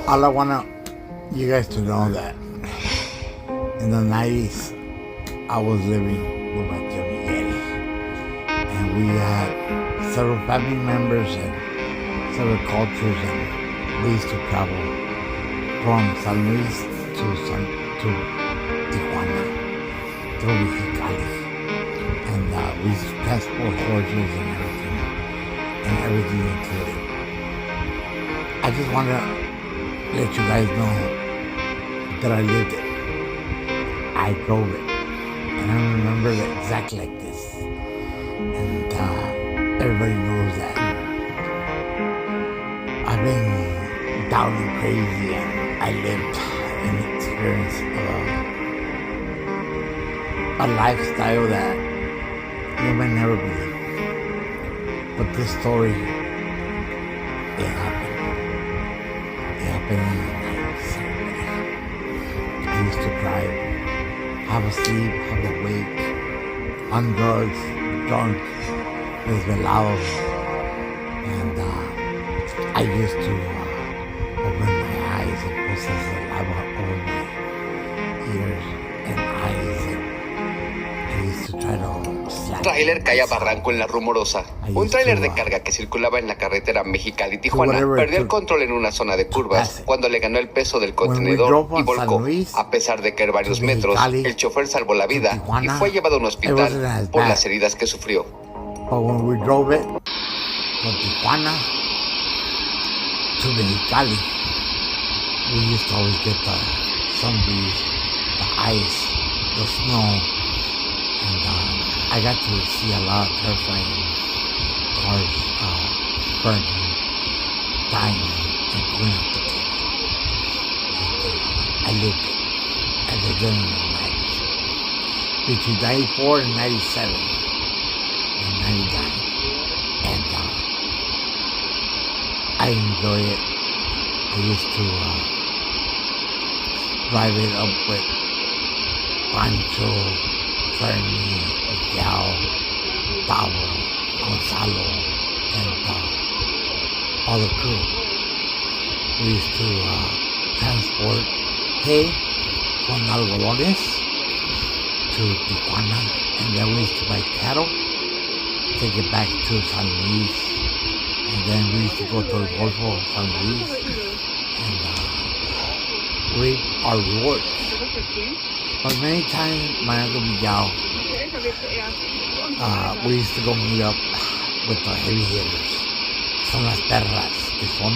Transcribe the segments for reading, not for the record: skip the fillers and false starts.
All I want you guys to know that in the 90's, I was living with my Jimmy and we had several family members and several cultures, and we used to travel from San Luis to Tijuana, through Mexicali, and we used to transport horses and everything included. I just want to let you guys know that I lived it. I drove it, and I remember it exactly like this. And everybody knows that I've been down and crazy, and I lived and experienced a lifestyle that you may never believe. But this story, it happened. It happened in the 90's. I used to drive, have a sleep, have a wake, on drugs, drunk, desvelado, and I used to open my eyes and process the lava over my ears and eyes, and I used to try to slap. Un tráiler cae a barranco en la Romuroza. Un tráiler de carga que circulaba en la carretera Mexicali-Tijuana perdió el control en una zona de curvas cuando le ganó el peso del contenedor y volcó. A pesar de caer varios metros, el chofer salvó la vida y fue llevado a un hospital por las heridas que sufrió. But when we drove it from Tijuana to Mexicali, we used to always get the sun breeze, the ice, the snow, and I got to see a lot of terrifying cars burning, dying, and going up the cliff. I lived it. I lived it in the 90's. Between 94 and 97 and 99. And I enjoy it. I used to drive it up with Pancho, Fernie, Miguel, Tavo, Gonzalo, and all the crew. We used to transport hay from algodones to Tijuana, and then we used to buy cattle, take it back to San Luis, and then we used to go to the Golfo of San Luis and reap our rewards. But many times, my Uncle Miguel, we used to go meet up with the heavy hitters. Son las perras, que son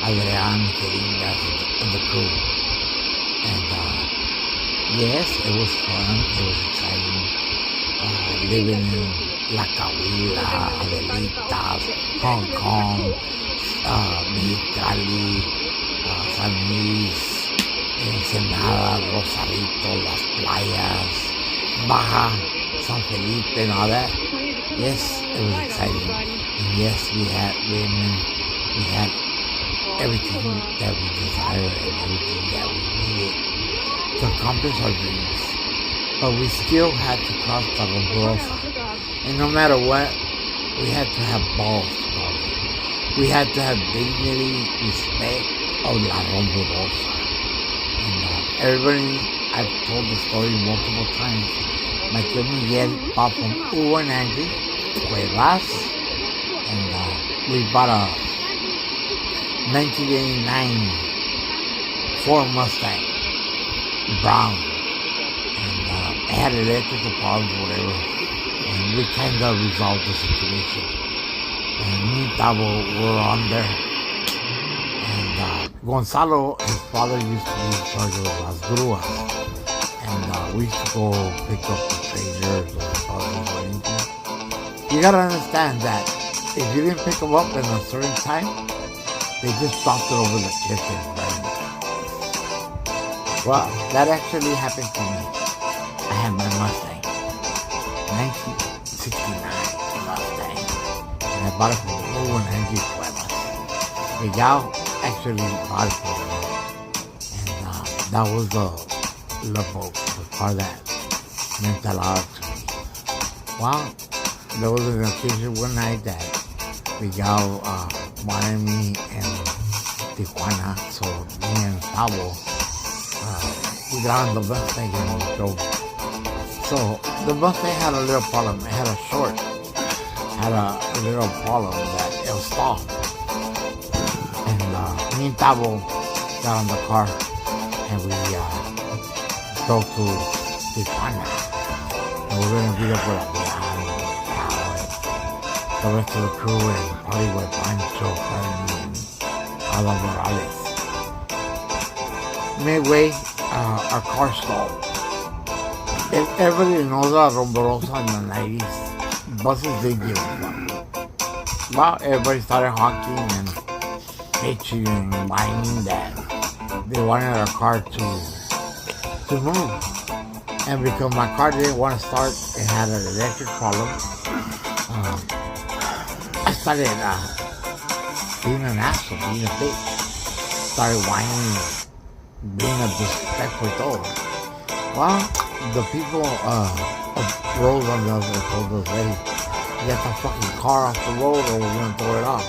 Adrián, Jeringas, and the crew. And yes, it was fun, it was exciting. Living in La Cahuila, Adelitas, Hong Kong, Mexicali, San Luis, Ensenada, Rosarito, Las Playas, Baja, San Felipe, and all that. Yes, it was exciting. And yes, we had women, we had everything that we desired and everything that we needed to accomplish our dreams. But we still had to cross the romuroza. And no matter what, we had to have balls to cross it. We had to have dignity, respect of la romuroza. And everybody, I've told the story multiple times. My kid Miguel bought from Hugo and Angie, Cuevas, and we bought a 1989 Ford Mustang, brown. And it had electrical problems or whatever. And we kind of resolved the situation. And me and Tavo were on there. And Gonzalo, his father, used to be in charge of las grúas. And we used to go pick up the trailers or or anything. You gotta understand that if you didn't pick them up in a certain time, they just dropped it over the cliff and burned. Well, that actually happened to me. I had my Mustang, 1969 Mustang, and I bought it from Hugo and Angie Cuevas. Miguel actually bought it for me, and that was the love boat, the car that meant a lot to me. Well, there was an occasion one night that Miguel wanted me and Tijuana. So me and Pablo, we got on the Mustang and we drove. So the Mustang had a little problem. It had a short. Had a little problem that it was stalled. And me and Pablo got on the car and we drove to Tijuana. And we're going to meet up with the rest of the crew and party with Pancho, Fernie, and Alan Morales. Midway, our car stalled. Everybody knows about romuroza in the 90s. Buses did give up. Well, everybody started honking and bitching and whining that they wanted our car to move. And because my car didn't want to start, it had an electric problem. I started being an asshole, being a bitch. Started whining and being a disrespectful dog. Well, the people rose on us and told us, hey, get the fucking car off the road or we're going to throw it off.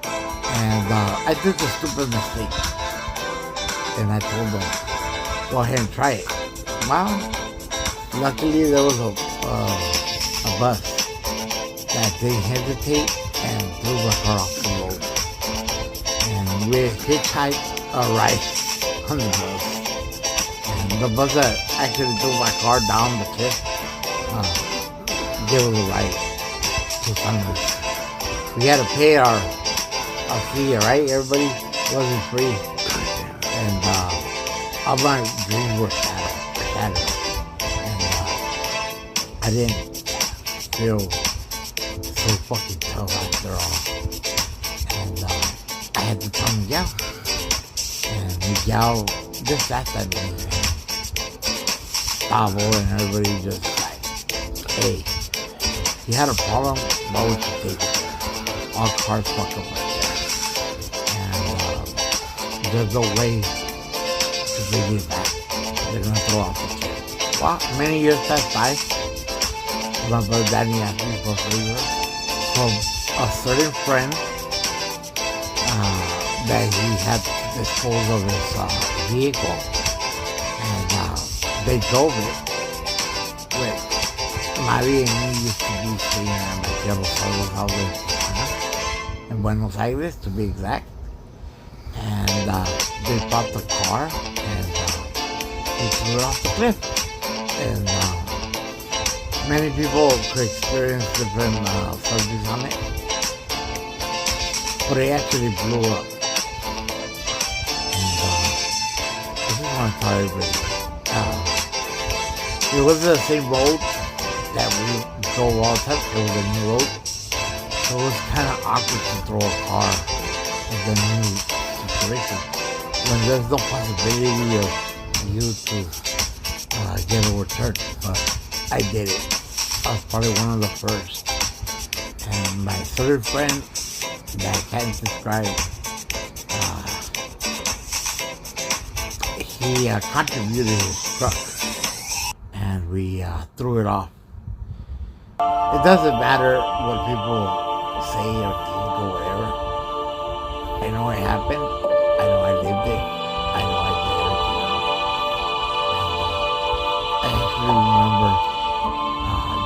And I did the stupid mistake. And I told them, go ahead and try it. Well, luckily there was a bus that they hesitate and threw the car off the road. And we hitchhiked a ride on the bus. And the bus that actually threw my car down the cliff gave us a ride to Sunrise. We had to pay our fee, right? Everybody wasn't free. And all my dreams were shattered. And I didn't feel so fucking tough after all. And I had to tell Miguel. And Miguel just sat at me. Pablo and everybody just like, hey, you had a problem, why would you take it? All cars fuck up like that. And there's no way to bring it back. They're gonna throw out the kid. Well, many years passed by. My brother Danny asked me for a favor from a certain friend that he had to dispose of his vehicle. And they drove it with Mari and me used to be staying at my Yellow Solos house in Buenos Aires, to be exact. And they bought the car and they threw it off the cliff. And many people could experience different subjects on it, but it actually blew up. And I just want to tell everybody, it wasn't the same road that we drove all the time. It was a new road, so it was kind of awkward to throw a car in the new situation when there's no possibility of you to get overturned. But I did it. I was probably one of the first. And my certain friend that I can't describe, he contributed his truck. And we threw it off. It doesn't matter what people say or think or whatever. I know it happened. I know I lived it. I know I did everything. And I actually remember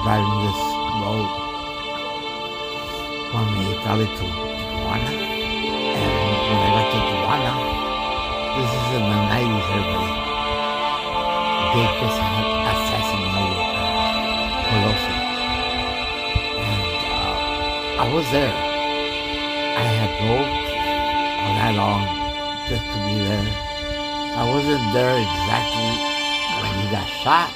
driving this road from Mexicali to Tijuana. And when I got to Tijuana, this is in the 90's, everybody. They just had assassinated Colosio. And I was there. I had drove all night long just to be there. I wasn't there exactly when he got shot,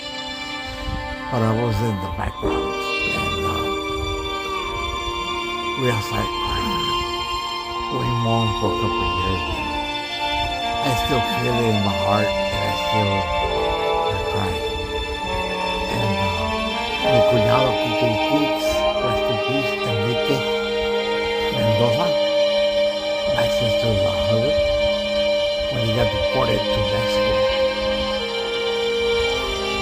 but I was in the background. And we all started crying. We mourned for a couple of years. I still feel it in my heart, and I still cry. And mi cuñado Kike Keats, rest in peace, Enrique Mendoza, my sister's husband, when he got deported to Mexico,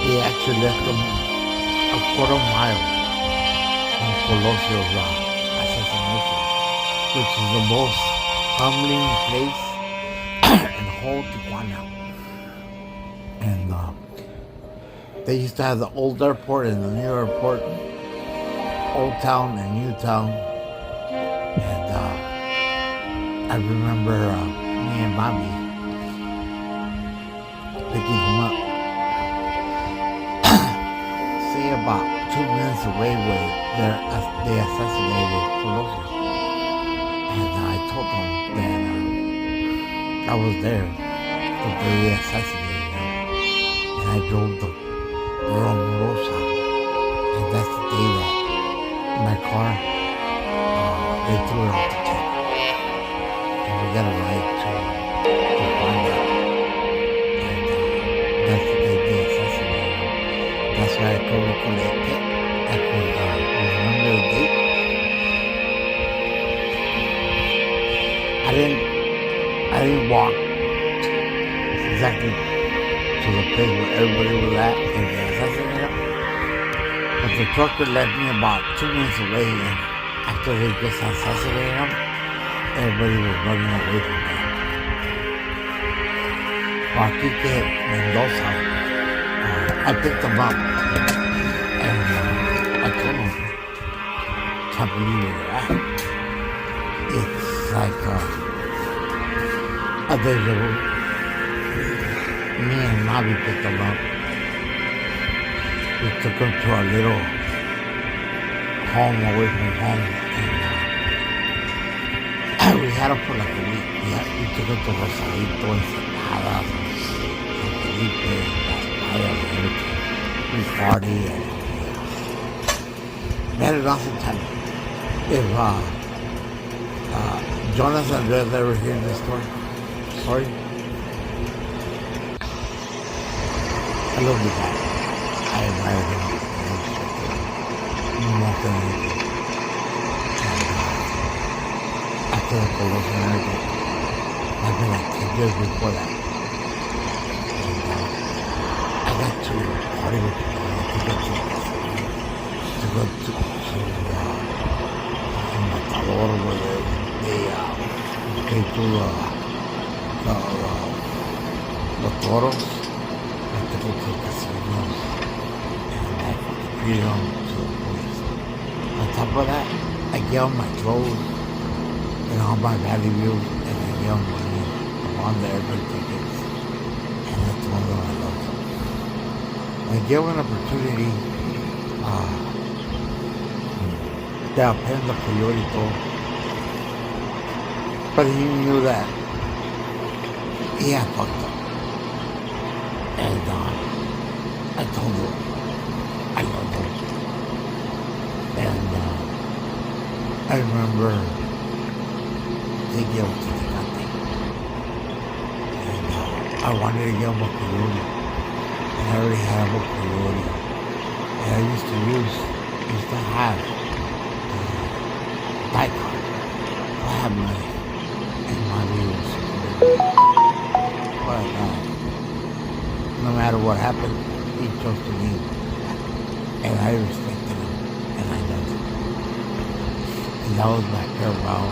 they actually left him a quarter-mile from Colosio's assassination, which is the most humbling place old Tijuana. And they used to have the old airport and the new airport, Old Town and New Town. And I remember me and Mommy picking him up. Say about 2 minutes away where they assassinated Colossus. And I told them that I was there the day they assassinated him. And I drove the romuroza. And that's the day that my car, they threw it off the table. And we got a ride to find out. And that's the day they assassinated him. That's why I could recollect it. I could remember the date. I didn't walk exactly to the place where everybody was at and they assassinated him. But the trucker left me about 2 minutes away, and after they just assassinated him, everybody was running away from me. While Kike Mendoza, I picked him up, and I told him, can't believe where they're at. It's like a deja vu. Me and Mavi picked him up. We took him to a little home away from home, and we had him for like a week. We took him to Rosarito, Ensenada, San Felipe, Las Playas, and everything. We partied, and we had an awesome time. If Jonas and Andres ever hear this story, sorry. I love you guys. I admire him. More than anything. And after the Colossus and everything, I've been like 10 years before that. And I got to party with people. To go to Matador where they came to the toros. I took them to the casinos. And I treated them to the police. On top of that, I gave them my clothes and all my valuables, and I gave them money on the airplane tickets. And I told them I loved them. I gave them an opportunity to append the priorito, but he knew that he had fucked up. And I told him I loved him. And I remember they gave him to the country. And I wanted to give him a coyote. And I already had him a coyote. And I used to have Daikon. I have money. And my views. But no matter what happened, he chose to leave. And I respected him. And I loved him. And that was my farewell.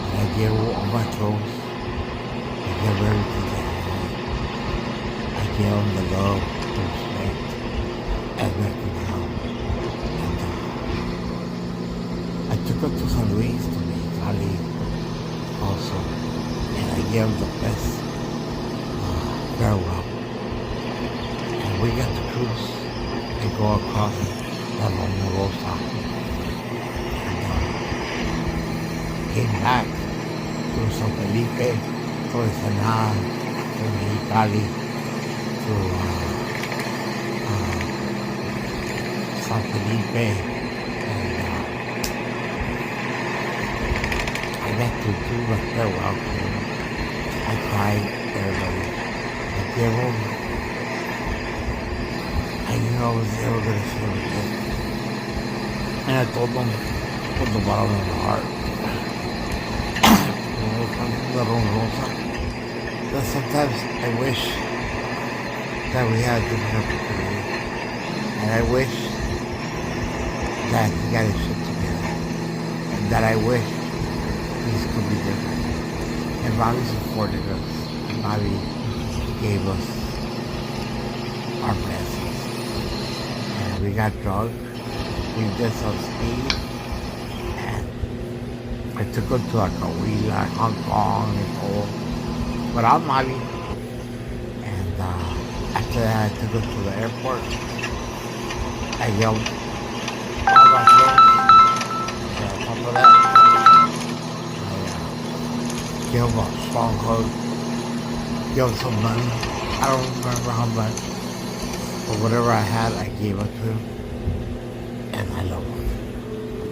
And I gave all my clothes. I gave everything that I had. I gave him the love, the respect, as I could help. And I took him to San Luis, to Mexicali also. And I gave him the best farewell. And we got to cruise and go across the romuroza. And came back to San Felipe, to Ensenada, to Mexicali, to San Felipe, and I got to do the farewell to him. I cried, everybody. I gave him, I knew I was never going to see him again. And I told him from the bottom of my heart, when we come to the romuroza, that sometimes I wish that we had a different opportunity. And I wish that he got his shit together. And that I wish things could be different. And Bobby supported us. And Bobby gave us our blessings. And we got drunk. We did some speed. And I took her to like Coahuila, Hong Kong, and all. Without Bobby. And after that, I took her to the airport. I yelled all my friends. And on top of that, give him a strong hug, give him some money. I don't remember how much, but whatever I had, I gave it to him.